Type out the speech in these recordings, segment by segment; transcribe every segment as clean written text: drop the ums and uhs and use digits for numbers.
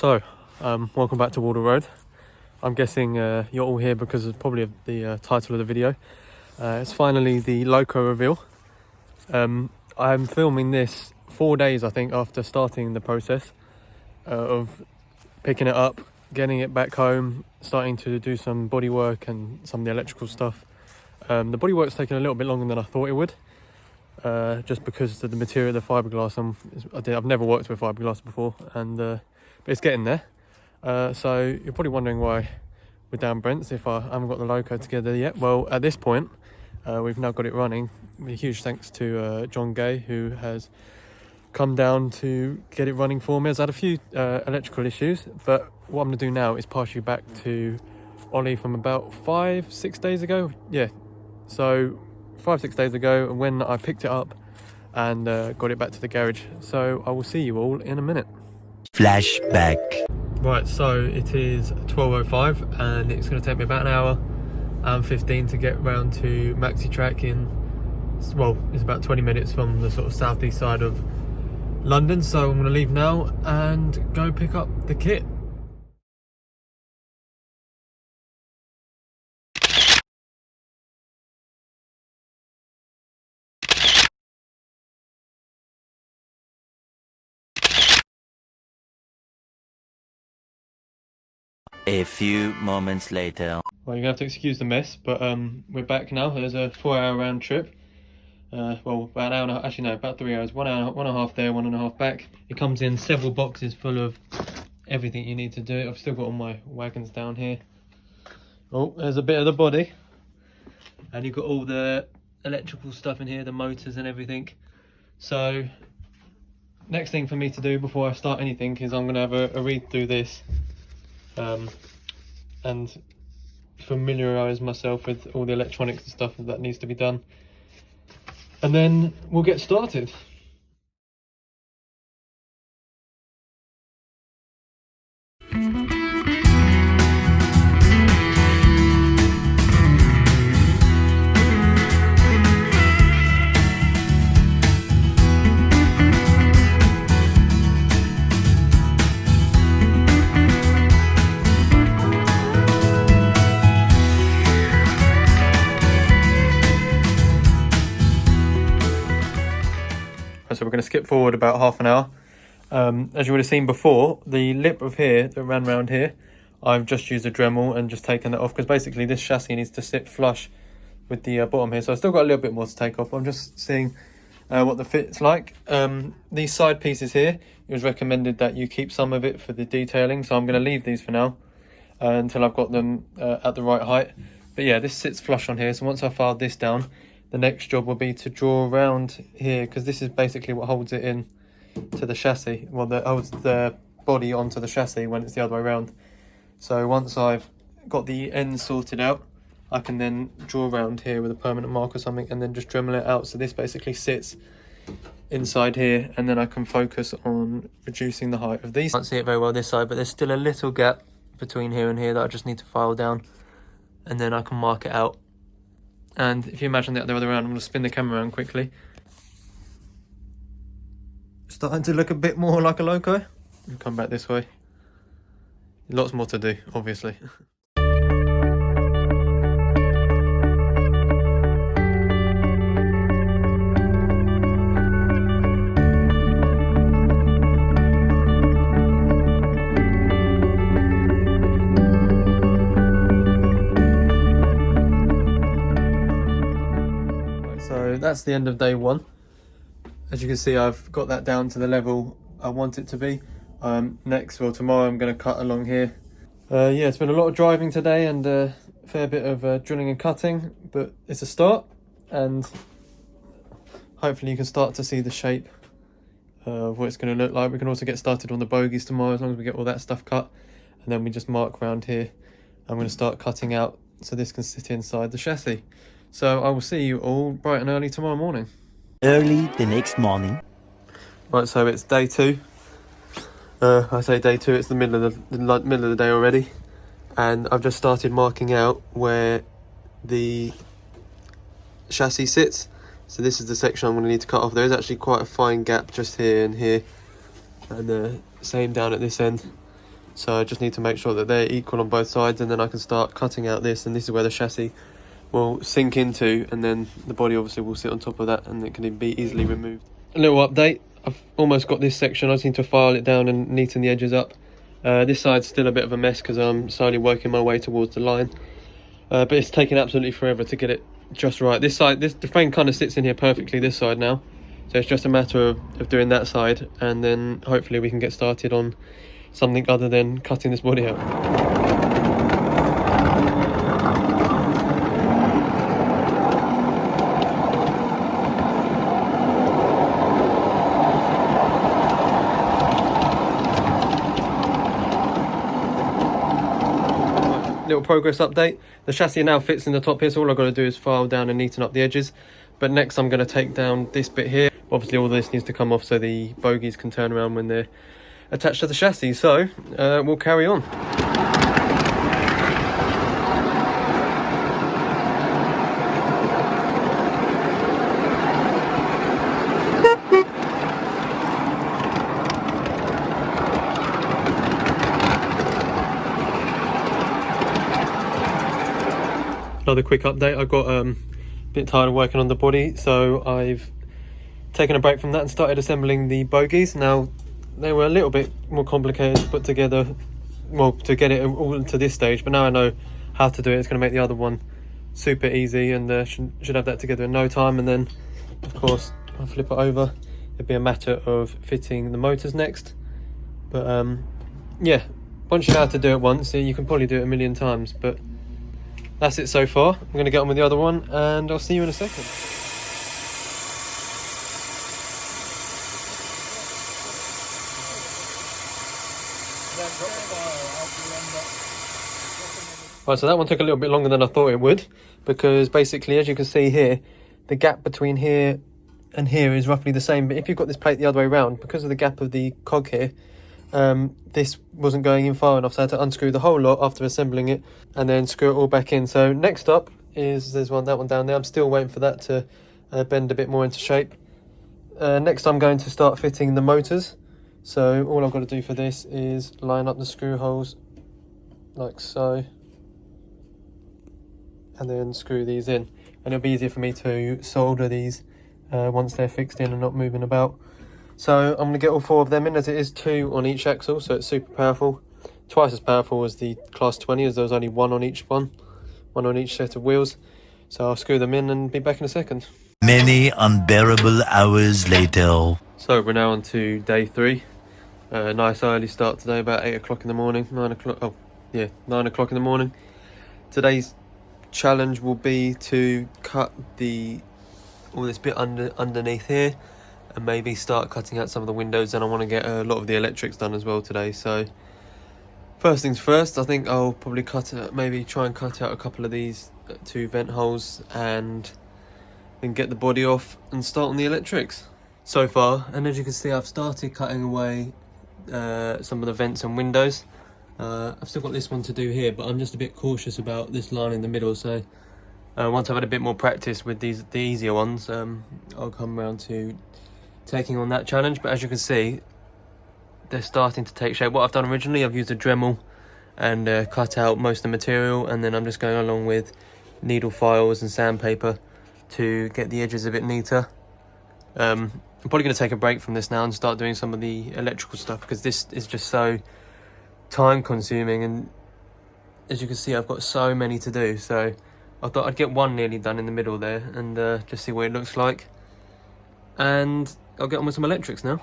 Welcome back to Wardle Road. I'm guessing you're all here because of probably the title of the video. It's finally the loco reveal. I'm filming this 4 days, I think, after starting the process of picking it up, getting it back home, starting to do some body work and some of the electrical stuff. The body work's taken a little bit longer than I thought it would, just because of the material of the fiberglass. I've never worked with fiberglass before, but it's getting there. So you're probably wondering why we're down Brent's if I haven't got the loco together yet. Well, at this point, we've now got it running. A huge thanks to John Gay, who has come down to get it running for me. I've had a few electrical issues, but what I'm going to do now is pass you back to Ollie from about 5-6 days ago. Yeah, so 5-6 days ago when I picked it up and got it back to the garage. So I will see you all in a minute. Flashback. Right, so it is 12:05 and it's going to take me about an hour and 15 to get round to Maxi Track in, well, it's about 20 minutes from the sort of southeast side of London. So I'm going to leave now and go pick up the kit. A few moments later. Well, you're going to have to excuse the mess, but we're back now. There's a 4-hour round trip. Well, about an hour and a half, actually no, about 3 hours. 1 hour, 1.5 there, 1.5 back. It comes in several boxes full of everything you need to do. I've still got all my wagons down here. Oh, there's a bit of the body. And you've got all the electrical stuff in here, the motors and everything. So, next thing for me to do before I start anything is I'm going to have a read through this. And familiarise myself with all the electronics and stuff that needs to be done, and then we'll get started. So we're going to skip forward about half an hour. As you would have seen before, the lip of here that ran round here, I've just used a Dremel and just taken that off, because basically this chassis needs to sit flush with the bottom here. So I've still got a little bit more to take off. I'm just seeing what the fit's like. These side pieces here, it was recommended that you keep some of it for the detailing, so I'm going to leave these for now until I've got them at the right height. But yeah, this sits flush on here, so once I've filed this down, the next job will be to draw around here, because this is basically what holds it in to the chassis. Well, that holds the body onto the chassis when it's the other way around. So once I've got the ends sorted out, I can then draw around here with a permanent mark or something and then just Dremel it out. So this basically sits inside here, and then I can focus on reducing the height of these. I can't see it very well this side, but there's still a little gap between here and here that I just need to file down, and then I can mark it out. And if you imagine that the other way around, I'm going to spin the camera around quickly. Starting to look a bit more like a loco. We'll come back this way. Lots more to do, obviously. So that's the end of day one. As you can see, I've got that down to the level I want it to be. Tomorrow I'm going to cut along here. Yeah, it's been a lot of driving today and a fair bit of drilling and cutting, but it's a start, and hopefully you can start to see the shape of what it's going to look like. We can also get started on the bogies tomorrow, as long as we get all that stuff cut, and then we just mark around here. I'm going to start cutting out so this can sit inside the chassis. So I will see you all bright and early tomorrow morning. Early the next morning. Right, so it's day two. I say day two, it's the middle of the day already, and I've just started marking out where the chassis sits. So this is the section I'm going to need to cut off. There is actually quite a fine gap just here and here, and the same down at this end. So I just need to make sure that they're equal on both sides, and then I can start cutting out this, and this is where the chassis will sink into, and then the body obviously will sit on top of that, and it can be easily removed. A little update, I've almost got this section. I just need to file it down and neaten the edges up. This side's still a bit of a mess because I'm slowly working my way towards the line, but it's taking absolutely forever to get it just right. This side, the frame kind of sits in here perfectly this side now, so it's just a matter of doing that side, and then hopefully we can get started on something other than cutting this body out. Little progress update. The chassis now fits in the top here, so all I've got to do is file down and neaten up the edges. But next I'm going to take down this bit here. Obviously all this needs to come off so the bogies can turn around when they're attached to the chassis, so we'll carry on. Another quick update, I got a bit tired of working on the body, so I've taken a break from that and started assembling the bogies. Now, they were a little bit more complicated to put together, well, to get it all to this stage, but now I know how to do it. It's going to make the other one super easy, and should have that together in no time. And then, of course, I'll flip it over. It'll be a matter of fitting the motors next. But yeah, once you know how to do it once, you can probably do it a million times, but that's it so far. I'm going to get on with the other one, and I'll see you in a second. Right, so that one took a little bit longer than I thought it would, because basically, as you can see here, the gap between here and here is roughly the same. But if you've got this plate the other way around, because of the gap of the cog here, this wasn't going in far enough, so I had to unscrew the whole lot after assembling it and then screw it all back in. So next up is that one down there. I'm still waiting for that to bend a bit more into shape. Next I'm going to start fitting the motors. So all I've got to do for this is line up the screw holes like so, and then screw these in, and it'll be easier for me to solder these once they're fixed in and not moving about. So I'm going to get all 4 of them in, as it is 2 on each axle, so it's super powerful. Twice as powerful as the Class 20, as there was only 1 on each one on each set of wheels. So I'll screw them in and be back in a second. Many unbearable hours later. So we're now on to day 3. Nice early start today, about 8 o'clock in the morning, 9 o'clock, oh yeah, 9 o'clock in the morning. Today's challenge will be to cut all this bit underneath here, and maybe start cutting out some of the windows. And I want to get a lot of the electrics done as well today. So first things first, I think I'll probably try and cut out a couple of these 2 vent holes, and then get the body off and start on the electrics. So far, and as you can see, I've started cutting away some of the vents and windows. I've still got this one to do here, but I'm just a bit cautious about this line in the middle. So once I've had a bit more practice with the easier ones, I'll come around to taking on that challenge. But as you can see, they're starting to take shape. What I've done originally, I've used a Dremel and cut out most of the material, and then I'm just going along with needle files and sandpaper to get the edges a bit neater. I'm probably going to take a break from this now and start doing some of the electrical stuff, because this is just so time consuming, and as you can see, I've got so many to do. So I thought I'd get one nearly done in the middle there, and just see what it looks like, and I'll get on with some electrics now.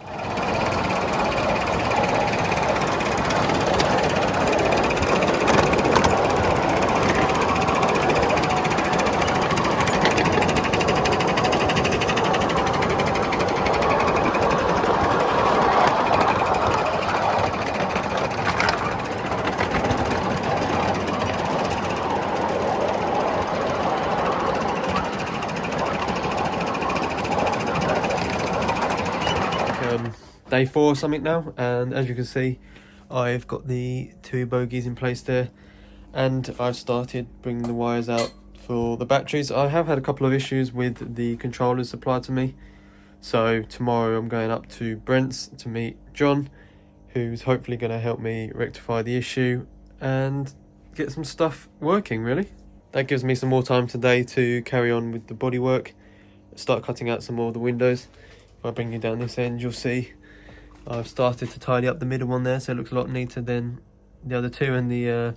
Day 4 or something now, and as you can see, I've got the 2 bogies in place there, and I've started bringing the wires out for the batteries. I have had a couple of issues with the controllers supplied to me, so tomorrow I'm going up to Brent's to meet John. who's hopefully going to help me rectify the issue and get some stuff working, really. That gives me some more time today to carry on with the bodywork, start cutting out some more of the windows. If I bring you down this end, you'll see I've started to tidy up the middle one there, so it looks a lot neater than the other two and the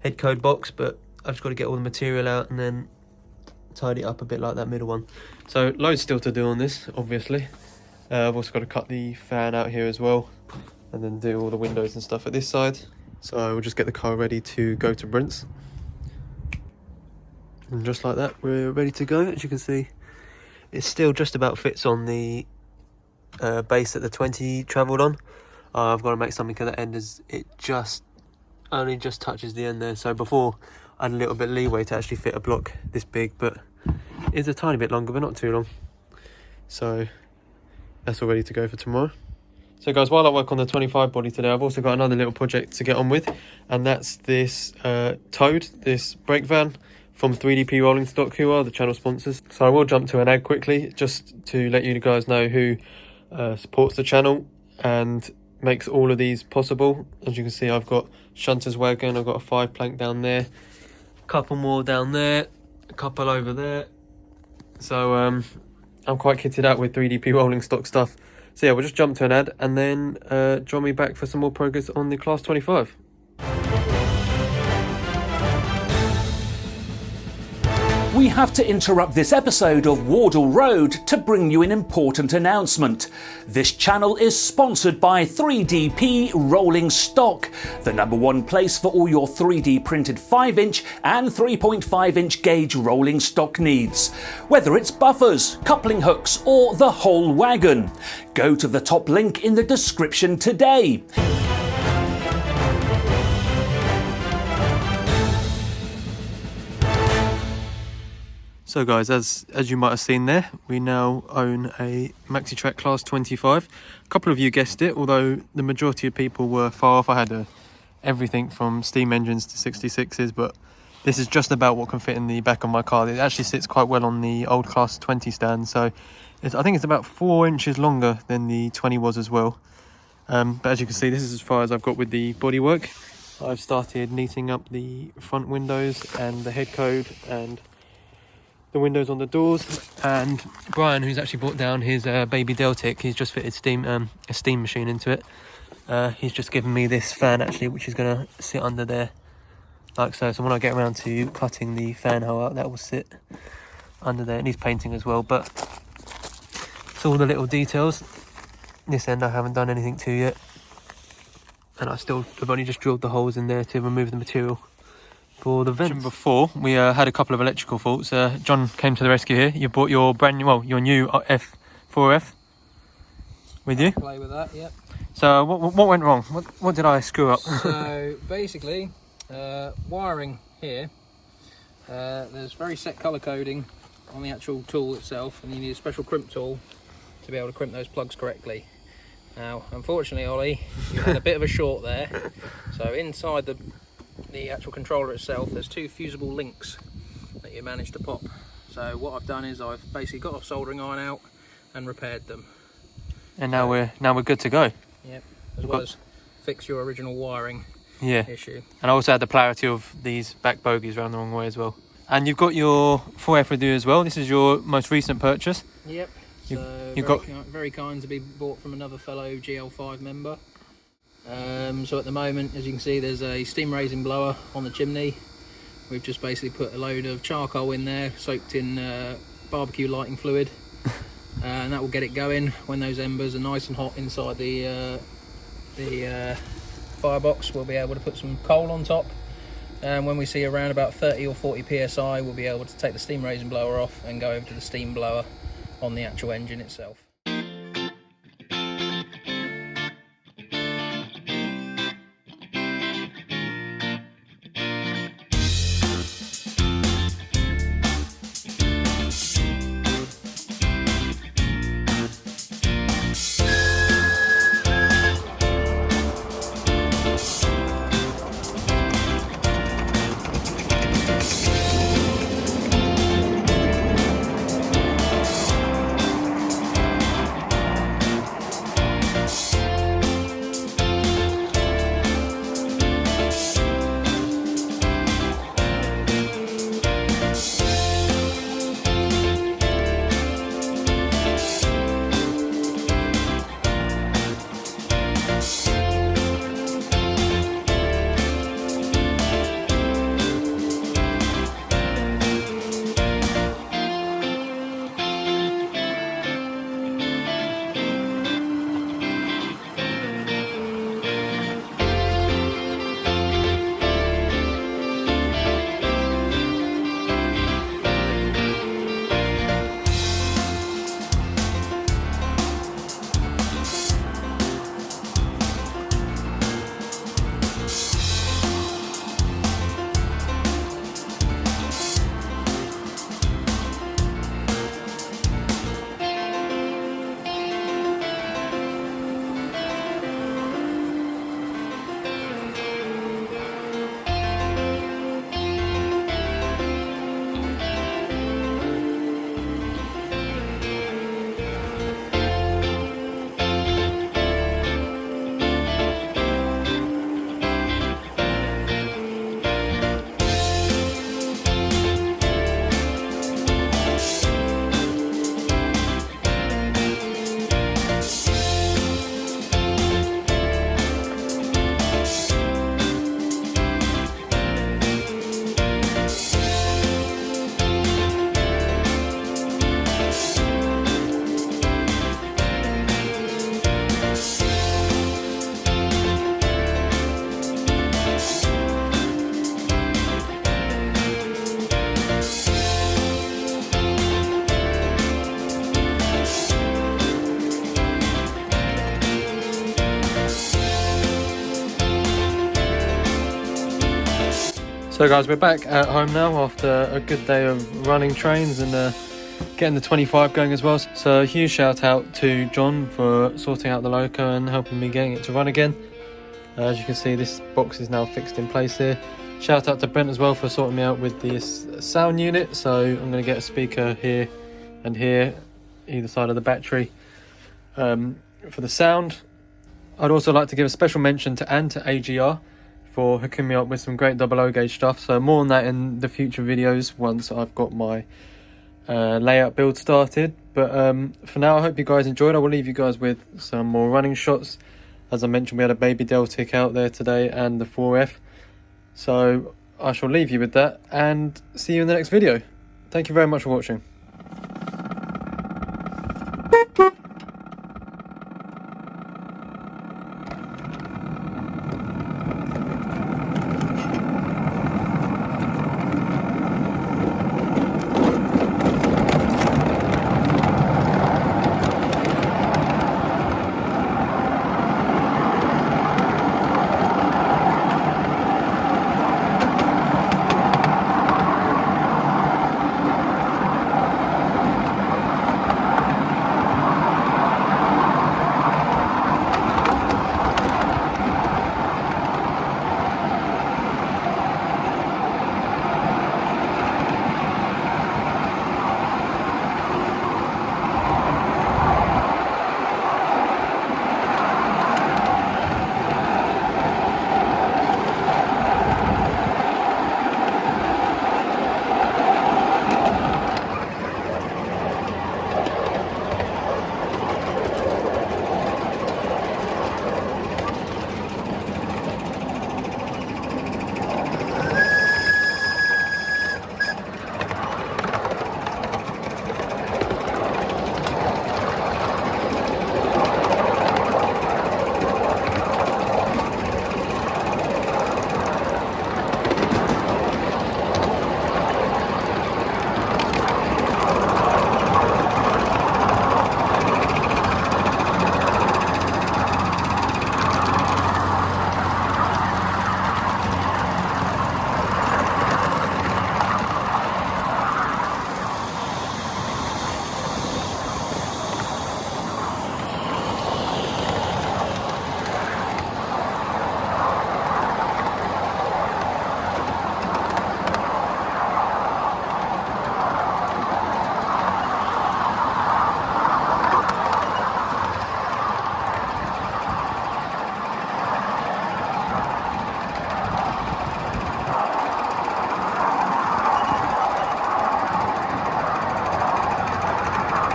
head code box, but I've just got to get all the material out and then tidy it up a bit like that middle one. So loads still to do on this, obviously. I've also got to cut the fan out here as well, and then do all the windows and stuff at this side. So I will just get the car ready to go to Brent's. And just like that, we're ready to go. As you can see, it still just about fits on the base that the 20 travelled on. I've got to make something at the end as it only just touches the end there. So before I had a little bit of leeway to actually fit a block this big, but it's a tiny bit longer, but not too long. So that's all ready to go for tomorrow. So guys, while I work on the 25 body today, I've also got another little project to get on with, and that's this Toad, this brake van from 3DP Rolling Stock, who are the channel sponsors. So I will jump to an ad quickly, just to let you guys know who supports the channel and makes all of these possible. As you can see, I've got Shunter's Wagon, I've got a 5 plank down there, a couple more down there, a couple over there. So I'm quite kitted out with 3DP Rolling Stock stuff. So yeah, we'll just jump to an ad and then join me back for some more progress on the Class 25. We have to interrupt this episode of Wardle Road to bring you an important announcement. This channel is sponsored by 3DP Rolling Stock, the #1 place for all your 3D printed 5-inch and 3.5-inch gauge rolling stock needs. Whether it's buffers, coupling hooks, or the whole wagon. Go to the top link in the description today. So guys, as you might have seen there, we now own a Maxi-Track Class 25. A couple of you guessed it, although the majority of people were far off. I had everything from steam engines to 66s, but this is just about what can fit in the back of my car. It actually sits quite well on the old Class 20 stand, so I think it's about 4 inches longer than the 20 was as well. But as you can see, this is as far as I've got with the bodywork. I've started neating up the front windows and the head code and the windows on the doors, and Brian, who's actually brought down his baby Deltic, he's just fitted a steam machine into it. He's just given me this fan actually, which is going to sit under there like so. So when I get around to cutting the fan hole out, that will sit under there. And he's painting as well, but it's all the little details. This end I haven't done anything to yet, and I've only just drilled the holes in there to remove the material for the vents. Before we had a couple of electrical faults. John came to the rescue here. You brought your your new F4F with you. Play with that, yep. So what went wrong? What did I screw up? So basically, wiring here. There's very set colour coding on the actual tool itself, and you need a special crimp tool to be able to crimp those plugs correctly. Now, unfortunately, Ollie, you had a bit of a short there. So inside the actual controller itself, there's 2 fusible links that you managed to pop. So what I've done is I've basically got a soldering iron out and repaired them. And now we're good to go. Yep, as well as fix your original wiring issue. And I also had the polarity of these back bogies round the wrong way as well. And you've got your 4F with you as well. This is your most recent purchase. Yep. So very kind to be bought from another fellow GL5 member. So at the moment, as you can see, there's a steam raising blower on the chimney. We've just basically put a load of charcoal in there, soaked in barbecue lighting fluid, and that will get it going. When those embers are nice and hot inside the firebox, we'll be able to put some coal on top. And when we see around about 30 or 40 psi, we'll be able to take the steam raising blower off and go over to the steam blower on the actual engine itself. So guys, we're back at home now after a good day of running trains and getting the 25 going as well. So a huge shout out to John for sorting out the loco and helping me getting it to run again. As you can see, this box is now fixed in place here. Shout out to Brent as well for sorting me out with this sound unit. So I'm going to get a speaker here and here, either side of the battery, for the sound. I'd also like to give a special mention to Anne to AGR for hooking me up with some great 00 gauge stuff. So more on that in the future videos once I've got my layout build started. But for now, I hope you guys enjoyed. I will leave you guys with some more running shots. As I mentioned, we had a baby Deltic out there today and the 4F. So I shall leave you with that and see you in the next video. Thank you very much for watching.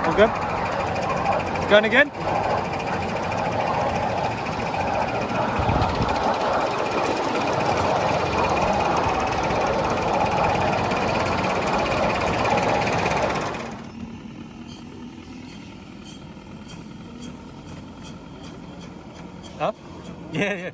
All good? Going again? Huh? Yeah, yeah.